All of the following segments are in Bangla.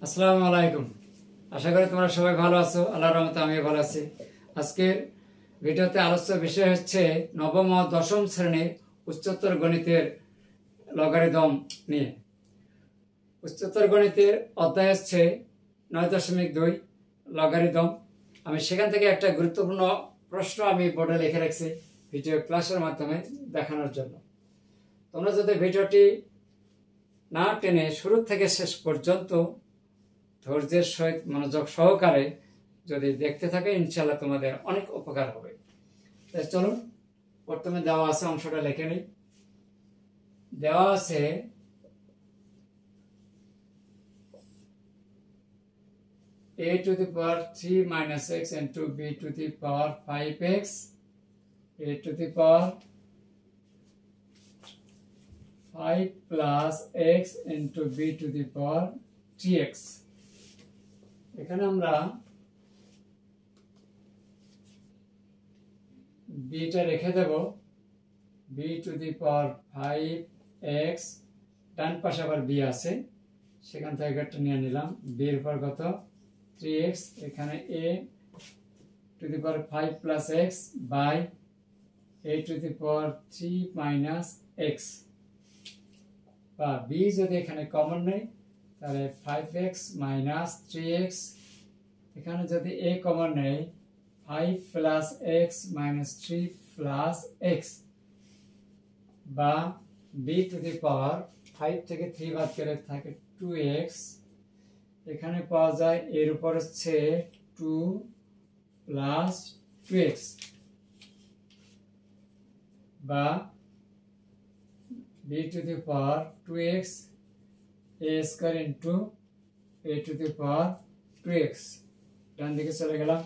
আসসালামু আলাইকুম। আশা করি তোমরা সবাই ভালো আছো। আল্লাহর রহমতে আমিও ভালো আছি। আজকের ভিডিওতে আলোচ্য বিষয় হচ্ছে নবম ও দশম শ্রেণীর উচ্চতর গণিতের লগারিদম নিয়ে। উচ্চতর গণিতের অধ্যায় হচ্ছে 9.2 লগারিদম। আমি সেখান থেকে একটা গুরুত্বপূর্ণ প্রশ্ন আমি বোর্ডে লিখে রাখছি ভিডিও ক্লাসের মাধ্যমে দেখানোর জন্য। তোমরা যদি ভিডিওটি না টেনে শুরু থেকে শেষ পর্যন্ত ধৈর্যের সহিত মনোযোগ সহকারে যদি দেখতে থাকে, ইনশাআল্লাহ তোমাদের অনেক উপকার হবে। তাই চলুন, প্রথমে দেওয়া আছে অংশটা লিখে নিই। দেওয়া আছে a to the power 3 minus x into b to the power 5x, a to the power 5 plus x into b to the power 3x। এখানে আমরা bটা রেখে দেব, b to the power 5x, ডান পাশে আবার b আছে, সেখান থেকে একটা নিয়ে নিলাম। b এর উপর কত 3x, এখানে a to the power 5 plus x by a to the power 3 minus x, বা b যদি এখানে কমন নেই তাহলে 5x minus 3x, এখানে যদি a কমন নেই 5 plus x minus 3 plus x, বা b to the power 5 থেকে 3 বাদ গেলে থাকে 2x, এখানে পাওয়া যায় এর উপর হচ্ছে 2 plus 2x, বা b to the power 2x a square into a to the power 2x, ডান দিকে চলে গেলাম,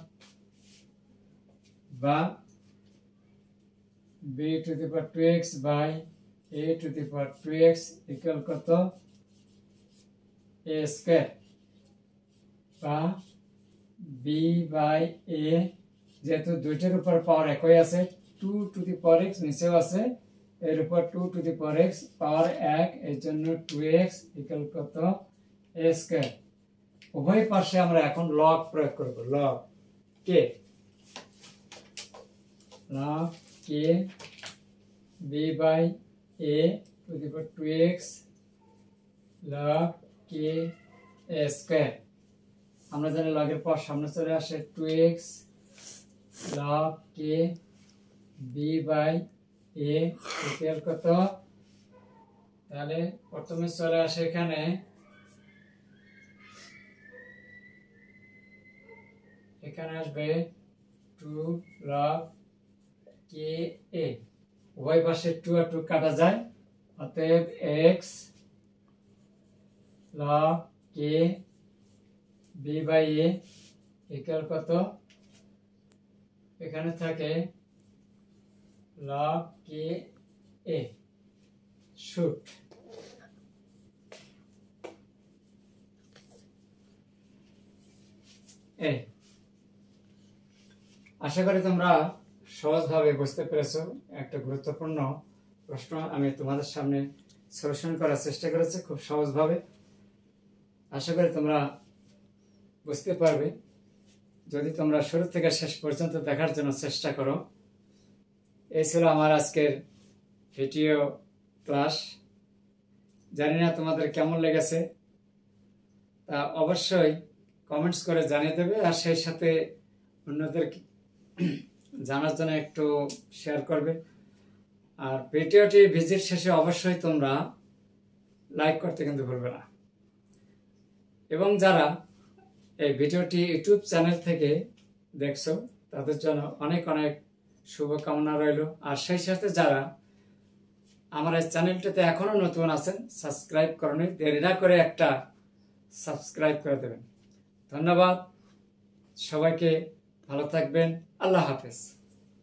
বা b to the power 2x by a to the power 2x equal কত a square, বা b by a, যেহেতু দুইটার উপর পাওয়ার একই আছে, 2 to the power x নিচেও আছে, এর উপর 2 to the power x পাওয়ার 1, এর জন্য 2x ইকুয়াল কত a স্কয়ার। উভয় পাশে আমরা এখন লগ প্রয়োগ করব, log k, log k b by a to the power 2x log k a square. আমরা জানি লগের পর সামনে চলে আসে 2x log k b by a equal কত, তাহলে প্রথমে চলে আসে এখানে আসবে 2 log k a, উভয় পাশে 2 আর 2 কাটা যায়, অতএব x log k b by a equal কত, এখানে থাকে log k a শুট। আশা করি তোমরা সহজভাবে বুঝতে পেরেছো। একটা গুরুত্বপূর্ণ প্রশ্ন আমি তোমাদের সামনে সলিউশন করার চেষ্টা করেছি খুব সহজভাবে। আশা করি তোমরা বুঝতে পারবে যদি তোমরা শুরু থেকে শেষ পর্যন্ত দেখার জন্য চেষ্টা করো। এই ছিল আমার আজকের ভিডিও ক্লাস। জানি না তোমাদের কেমন লেগেছে, তা অবশ্যই কমেন্টস করে জানিয়ে দেবে, আর সেই সাথে অন্যদের জানার জন্য একটু শেয়ার করবে। আর ভিডিওটি ভিজিট শেষে অবশ্যই তোমরা লাইক করতে কিন্তু ভুলবে না। এবং যারা এই ভিডিওটি ইউটিউব চ্যানেল থেকে দেখছো তাদের জন্য অনেক অনেক শুভকামনা রইল। আর সেই সাথে যারা আমার এই চ্যানেলটিতে এখনো নতুন আছেন, সাবস্ক্রাইব করনি, দেরি না করে একটা সাবস্ক্রাইব করে দেবেন। ধন্যবাদ সবাইকে, ভালো থাকবেন, আল্লাহ হাফেজ।